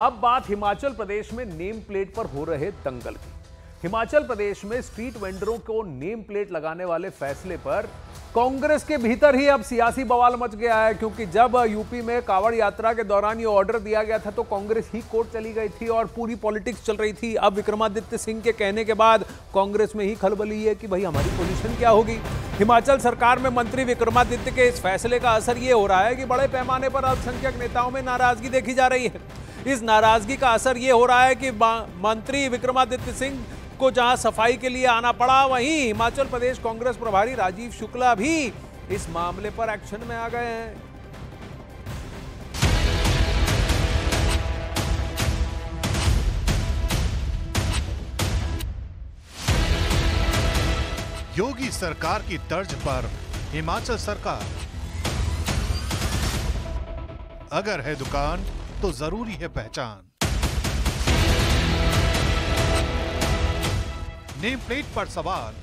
अब बात हिमाचल प्रदेश में नेम प्लेट पर हो रहे दंगल की। हिमाचल प्रदेश में स्ट्रीट वेंडरों को नेम प्लेट लगाने वाले फैसले पर कांग्रेस के भीतर ही अब सियासी बवाल मच गया है, क्योंकि जब यूपी में कांवड़ यात्रा के दौरान ये ऑर्डर दिया गया था तो कांग्रेस ही कोर्ट चली गई थी और पूरी पॉलिटिक्स चल रही थी। अब विक्रमादित्य सिंह के कहने के बाद कांग्रेस में ही खलबली है कि भाई हमारी पोजीशन क्या होगी। हिमाचल सरकार में मंत्री विक्रमादित्य के इस फैसले का असर ये हो रहा है कि बड़े पैमाने पर अल्पसंख्यक नेताओं में नाराजगी देखी जा रही है। इस नाराजगी का असर ये हो रहा है कि मंत्री विक्रमादित्य सिंह को जहां सफाई के लिए आना पड़ा, वहीं हिमाचल प्रदेश कांग्रेस प्रभारी राजीव शुक्ला भी इस मामले पर एक्शन में आ गए हैं। योगी सरकार की तर्ज पर हिमाचल सरकार, अगर है दुकान तो जरूरी है पहचान। नेम प्लेट पर सवाल,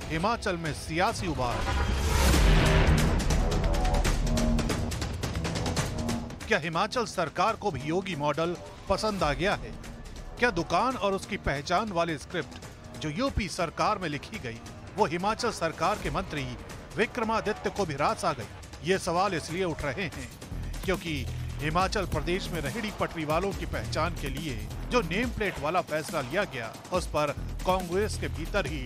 हिमाचल में सियासी उबाल। क्या हिमाचल सरकार को भी योगी मॉडल पसंद आ गया है? क्या दुकान और उसकी पहचान वाले स्क्रिप्ट जो यूपी सरकार में लिखी गई वो हिमाचल सरकार के मंत्री विक्रमादित्य को भी रास आ गई? ये सवाल इसलिए उठ रहे हैं क्योंकि हिमाचल प्रदेश में रेहड़ी पटरी वालों की पहचान के लिए जो नेम प्लेट वाला फैसला लिया गया, उस पर कांग्रेस के भीतर ही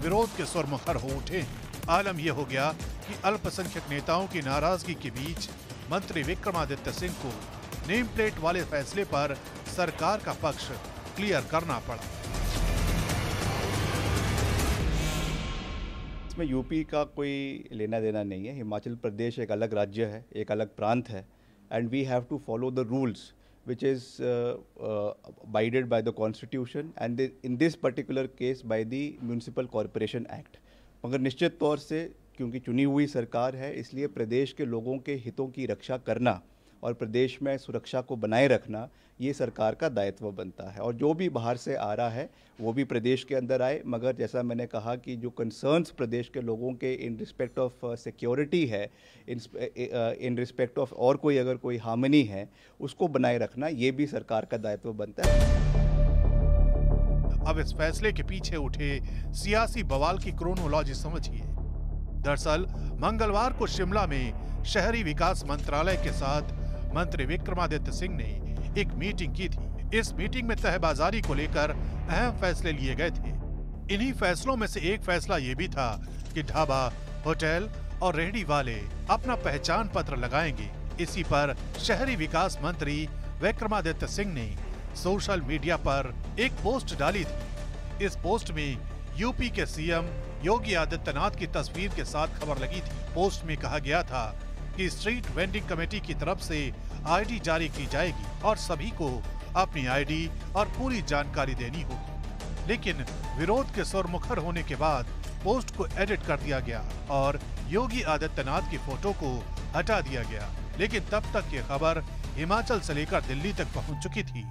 विरोध के सुर मुखर हो उठे। आलम यह हो गया कि अल्पसंख्यक नेताओं की नाराजगी के बीच मंत्री विक्रमादित्य सिंह को नेम प्लेट वाले फैसले पर सरकार का पक्ष क्लियर करना पड़ा। इसमें यूपी का कोई लेना देना नहीं है। हिमाचल प्रदेश एक अलग राज्य है, एक अलग प्रांत है, and we have to follow the rules which is abided by the constitution and in this particular case by the Municipal Corporation Act। मगर निश्चित तौर से क्योंकि चुनी हुई सरकार है, इसलिए प्रदेश के लोगों के हितों की रक्षा करना और प्रदेश में सुरक्षा को बनाए रखना ये सरकार का दायित्व बनता है। और जो भी बाहर से आ रहा है वो भी प्रदेश के अंदर आए, मगर जैसा मैंने कहा कि जो कंसर्न्स प्रदेश के लोगों के इन रिस्पेक्ट ऑफ सिक्योरिटी है, इन रिस्पेक्ट ऑफ और कोई अगर कोई हार्मनी है, उसको बनाए रखना ये भी सरकार का दायित्व बनता है। अब इस फैसले के पीछे उठे सियासी बवाल की क्रोनोलॉजी समझिए। दरअसल मंगलवार को शिमला में शहरी विकास मंत्रालय के साथ मंत्री विक्रमादित्य सिंह ने एक मीटिंग की थी। इस मीटिंग में तहबाजारी को लेकर अहम फैसले लिए गए थे। इन्हीं फैसलों में से एक फैसला ये भी था कि ढाबा, होटल और रेहड़ी वाले अपना पहचान पत्र लगाएंगे। इसी पर शहरी विकास मंत्री विक्रमादित्य सिंह ने सोशल मीडिया पर एक पोस्ट डाली थी। इस पोस्ट में यूपी के सीएम योगी आदित्यनाथ की तस्वीर के साथ खबर लगी थी। पोस्ट में कहा गया था कि स्ट्रीट वेंडिंग कमेटी की तरफ से आईडी जारी की जाएगी और सभी को अपनी आईडी और पूरी जानकारी देनी होगी। लेकिन विरोध के सुर मुखर होने के बाद पोस्ट को एडिट कर दिया गया और योगी आदित्यनाथ की फोटो को हटा दिया गया। लेकिन तब तक ये खबर हिमाचल से लेकर दिल्ली तक पहुंच चुकी थी।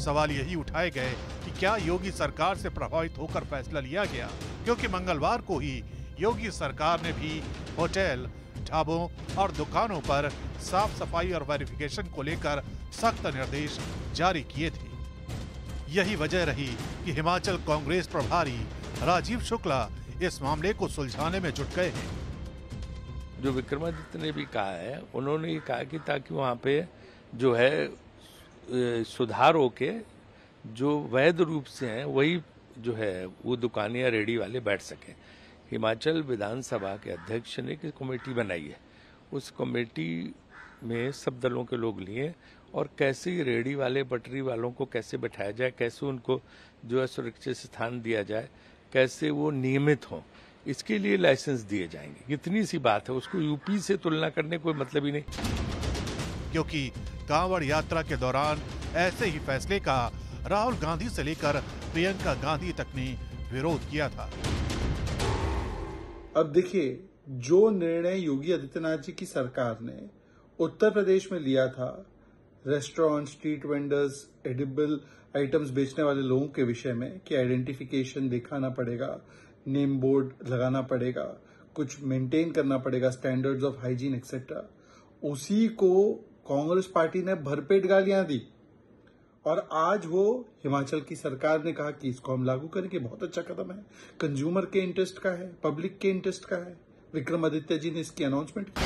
सवाल यही उठाए गए कि क्या योगी सरकार से प्रभावित होकर फैसला लिया गया, क्योंकि मंगलवार को ही योगी सरकार ने भी होटल, ढाबों और दुकानों पर साफ सफाई और वेरिफिकेशन को लेकर सख्त निर्देश जारी किए थे। यही वजह रही कि हिमाचल कांग्रेस प्रभारी राजीव शुक्ला इस मामले को सुलझाने में जुट गए हैं। जो विक्रमादित्य ने भी कहा है, उन्होंने ये कहा कि ताकि वहाँ पे जो है सुधार होके जो वैध रूप से हैं वही जो है वो दुकानें या रेडी वाले बैठ सकें। हिमाचल विधानसभा के अध्यक्ष ने एक कमेटी बनाई है। उस कमेटी में सब दलों के लोग लिए और कैसे रेडी वाले, पटरी वालों को कैसे बैठाया जाए, कैसे उनको जो है सुरक्षित स्थान दिया जाए, कैसे वो नियमित हों, इसके लिए लाइसेंस दिए जाएंगे। इतनी सी बात है, उसको यूपी से तुलना करने कोई मतलब ही नहीं। क्योंकि कांवड़ यात्रा के दौरान ऐसे ही फैसले का राहुल गांधी से लेकर प्रियंका गांधी तक ने विरोध किया था। अब देखिए, जो निर्णय योगी आदित्यनाथ जी की सरकार ने उत्तर प्रदेश में लिया था, restaurant, street vendors, edible items बेचने वाले लोगों के विषय में कि आइडेंटिफिकेशन दिखाना पड़ेगा, नेम बोर्ड लगाना पड़ेगा, कुछ मेंटेन करना पड़ेगा, स्टैंडर्ड्स ऑफ हाइजीन एक्सेट्रा, उसी को कांग्रेस पार्टी ने भरपेट गालियां दी और आज वो हिमाचल की सरकार ने कहा कि इसको हम लागू करेंगे, बहुत अच्छा कदम है, कंज्यूमर के इंटरेस्ट का है, पब्लिक के इंटरेस्ट का है। विक्रमादित्य जी ने इसकी अनाउंसमेंट की।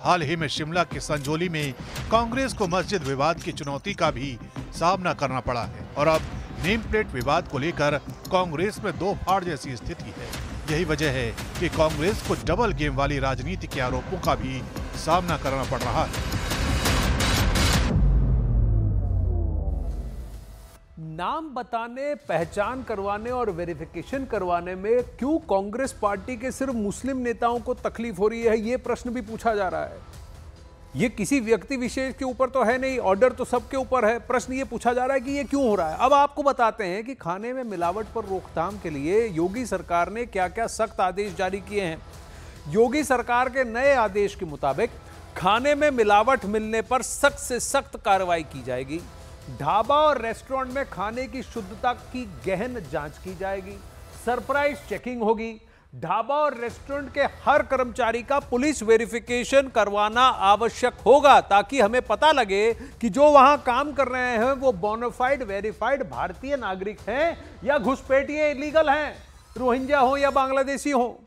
हाल ही में शिमला के संजौली में कांग्रेस को मस्जिद विवाद की चुनौती का भी सामना करना पड़ा है और अब नेम प्लेट विवाद को लेकर कांग्रेस में दो फाड़ जैसी स्थिति है। यही वजह है कि कांग्रेस को डबल गेम वाली राजनीति के आरोपों का भी सामना करना पड़ रहा है। नाम बताने, पहचान करवाने और वेरिफिकेशन करवाने में क्यों कांग्रेस पार्टी के सिर्फ मुस्लिम नेताओं को तकलीफ हो रही है, यह प्रश्न भी पूछा जा रहा है। ये किसी व्यक्ति विशेष के ऊपर तो है नहीं, ऑर्डर तो सबके ऊपर है। प्रश्न ये पूछा जा रहा है कि ये क्यों हो रहा है। अब आपको बताते हैं कि खाने में मिलावट पर रोकथाम के लिए योगी सरकार ने क्या क्या सख्त आदेश जारी किए हैं। योगी सरकार के नए आदेश के मुताबिक खाने में मिलावट मिलने पर सख्त से सख्त कार्रवाई की जाएगी। ढाबा और रेस्टोरेंट में खाने की शुद्धता की गहन जांच की जाएगी। सरप्राइज चेकिंग होगी। ढाबा और रेस्टोरेंट के हर कर्मचारी का पुलिस वेरिफिकेशन करवाना आवश्यक होगा ताकि हमें पता लगे कि जो वहां काम कर रहे हैं वो बोनाफाइड वेरीफाइड भारतीय नागरिक हैं या घुसपैठिए इलीगल हैं, रोहिंग्या हो या बांग्लादेशी हो।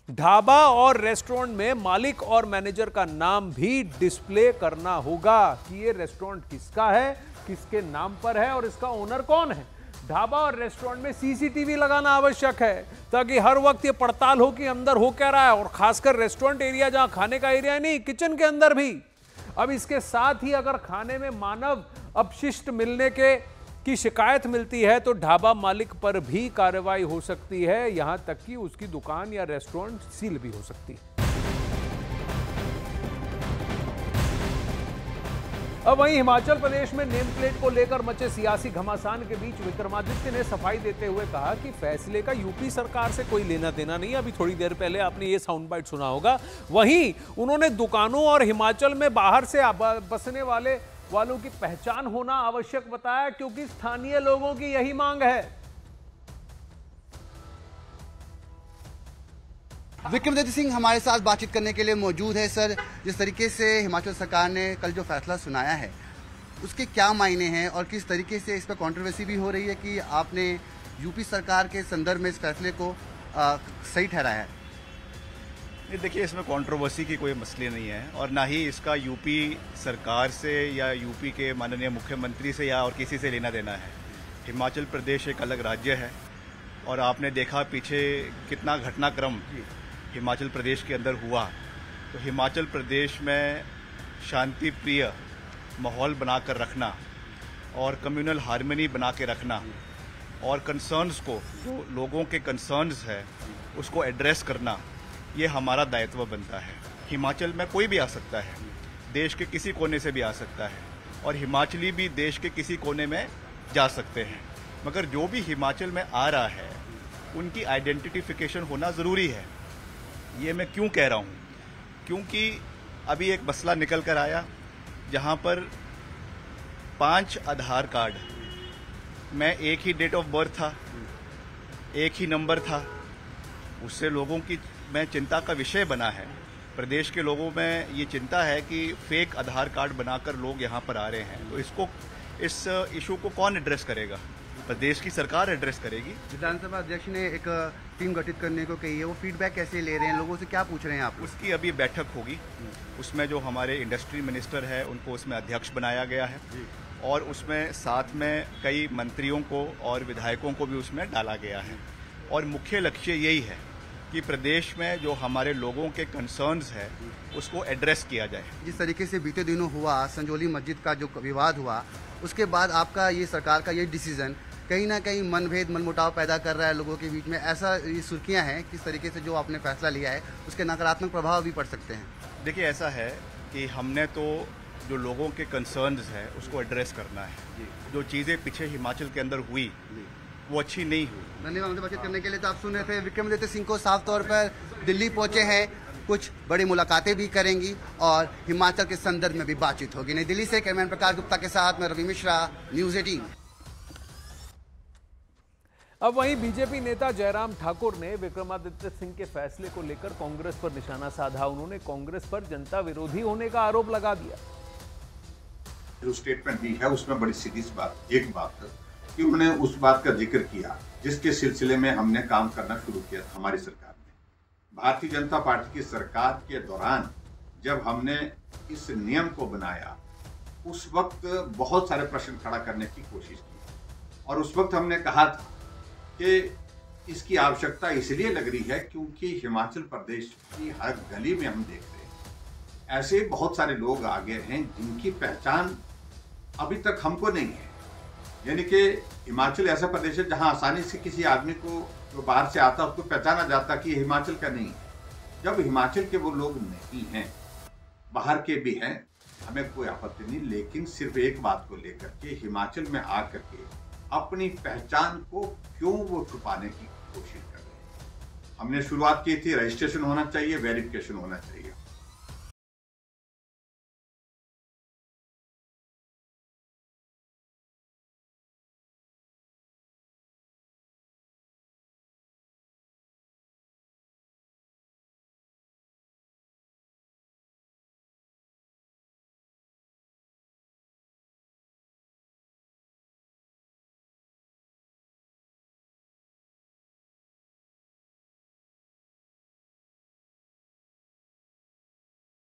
ढाबा और रेस्टोरेंट में मालिक और मैनेजर का नाम भी डिस्प्ले करना होगा कि ये रेस्टोरेंट किसका है, किसके नाम पर है और इसका ओनर कौन है। ढाबा और रेस्टोरेंट में सीसीटीवी लगाना आवश्यक है ताकि हर वक्त ये पड़ताल हो कि अंदर हो क्या रहा है, और खासकर रेस्टोरेंट एरिया जहां खाने का एरिया नहीं, किचन के अंदर भी। अब इसके साथ ही अगर खाने में मानव अपशिष्ट मिलने की शिकायत मिलती है तो ढाबा मालिक पर भी कार्रवाई हो सकती है, यहां तक कि उसकी दुकान या रेस्टोरेंट सील भी हो सकती है। अब वहीं हिमाचल प्रदेश में नेम प्लेट को लेकर मचे सियासी घमासान के बीच विक्रमादित्य ने सफाई देते हुए कहा कि फैसले का यूपी सरकार से कोई लेना देना नहीं। अभी थोड़ी देर पहले आपने ये साउंड बाइट सुना होगा। वहीं उन्होंने दुकानों और हिमाचल में बाहर से बसने वालों की पहचान होना आवश्यक बताया क्योंकि स्थानीय लोगों की यही मांग है। विक्रमादित्य सिंह हमारे साथ बातचीत करने के लिए मौजूद है। सर, जिस तरीके से हिमाचल सरकार ने कल जो फैसला सुनाया है उसके क्या मायने हैं और किस तरीके से इस पर कंट्रोवर्सी भी हो रही है कि आपने यूपी सरकार के संदर्भ में इस फैसले को सही ठहराया है? ये देखिए, इसमें कंट्रोवर्सी की कोई मसले नहीं है और ना ही इसका यूपी सरकार से या यूपी के माननीय मुख्यमंत्री से या और किसी से लेना देना है। हिमाचल प्रदेश एक अलग राज्य है और आपने देखा पीछे कितना घटनाक्रम हिमाचल प्रदेश के अंदर हुआ। तो हिमाचल प्रदेश में शांति प्रिय माहौल बनाकर रखना और कम्युनल हार्मनी बना के रखना और कंसर्न्स को, जो लोगों के कंसर्न्स है उसको एड्रेस करना, ये हमारा दायित्व बनता है। हिमाचल में कोई भी आ सकता है, देश के किसी कोने से भी आ सकता है और हिमाचली भी देश के किसी कोने में जा सकते हैं, मगर जो भी हिमाचल में आ रहा है उनकी आइडेंटिफिकेशन होना ज़रूरी है। ये मैं क्यों कह रहा हूँ? क्योंकि अभी एक मसला निकल कर आया जहाँ पर 5 आधार कार्ड में एक ही डेट ऑफ बर्थ था, एक ही नंबर था, उससे लोगों की में चिंता का विषय बना है। प्रदेश के लोगों में ये चिंता है कि फेक आधार कार्ड बनाकर लोग यहाँ पर आ रहे हैं, तो इस इशू को कौन एड्रेस करेगा? प्रदेश की सरकार एड्रेस करेगी। विधानसभा अध्यक्ष ने एक टीम गठित करने को कही है, वो फीडबैक कैसे ले रहे हैं, लोगों से क्या पूछ रहे हैं आप? उसकी अभी बैठक होगी, उसमें जो हमारे इंडस्ट्री मिनिस्टर है उनको उसमें अध्यक्ष बनाया गया है और उसमें साथ में कई मंत्रियों को और विधायकों को भी उसमें डाला गया है और मुख्य लक्ष्य यही है कि प्रदेश में जो हमारे लोगों के कंसर्न्स है उसको एड्रेस किया जाए। जिस तरीके से बीते दिनों हुआ संजौली मस्जिद का जो विवाद हुआ, उसके बाद आपका ये सरकार का ये डिसीजन कहीं ना कहीं मनभेद मनमुटाव पैदा कर रहा है लोगों के बीच में, ऐसा ये सुर्खियां हैं। किस तरीके से जो आपने फैसला लिया है उसके नकारात्मक प्रभाव भी पड़ सकते हैं? देखिए, ऐसा है कि हमने तो जो लोगों के कंसर्न्स है उसको एड्रेस करना है। जो चीज़ें पीछे हिमाचल के अंदर हुई वो अच्छी नहीं हुई। धन्यवाद हमसे बातचीत करने के लिए। तो आप सुन रहे थे विक्रमादित्य सिंह को, साफ तौर पर दिल्ली पहुंचे हैं, कुछ बड़ी मुलाकातें भी करेंगी और हिमाचल के संदर्भ में भी बातचीत होगी। नई दिल्ली से कैमरामैन प्रकाश गुप्ता के साथ मैं रवि मिश्रा, न्यूज़ 18। अब वहीं बीजेपी नेता जयराम ठाकुर ने विक्रमादित्य सिंह के फैसले को लेकर कांग्रेस पर निशाना साधा। उन्होंने कांग्रेस पर जनता विरोधी होने का आरोप लगा दिया। जो स्टेटमेंट दी है उसमें बड़ी सीरियस बात एक बात है कि उन्होंने उस बात का जिक्र किया जिसके सिलसिले में हमने काम करना शुरू किया था हमारी सरकार ने। भारतीय जनता पार्टी की सरकार के दौरान जब हमने इस नियम को बनाया उस वक्त बहुत सारे प्रश्न खड़ा करने की कोशिश की और उस वक्त हमने कहा था कि इसकी आवश्यकता इसलिए लग रही है क्योंकि हिमाचल प्रदेश की हर गली में हम देख रहे हैं ऐसे बहुत सारे लोग आ गए हैं जिनकी पहचान अभी तक हमको नहीं है। यानी कि हिमाचल ऐसा प्रदेश है जहां आसानी से किसी आदमी को जो बाहर से आता उसको पहचाना जाता कि ये हिमाचल का नहीं है। जब हिमाचल के वो लोग नहीं हैं, बाहर के भी हैं, हमें कोई आपत्ति नहीं, लेकिन सिर्फ एक बात को लेकर के हिमाचल में आकर के अपनी पहचान को क्यों वो छुपाने की कोशिश कर रहे हैं। हमने शुरुआत की थी रजिस्ट्रेशन होना चाहिए, वेरिफिकेशन होना चाहिए।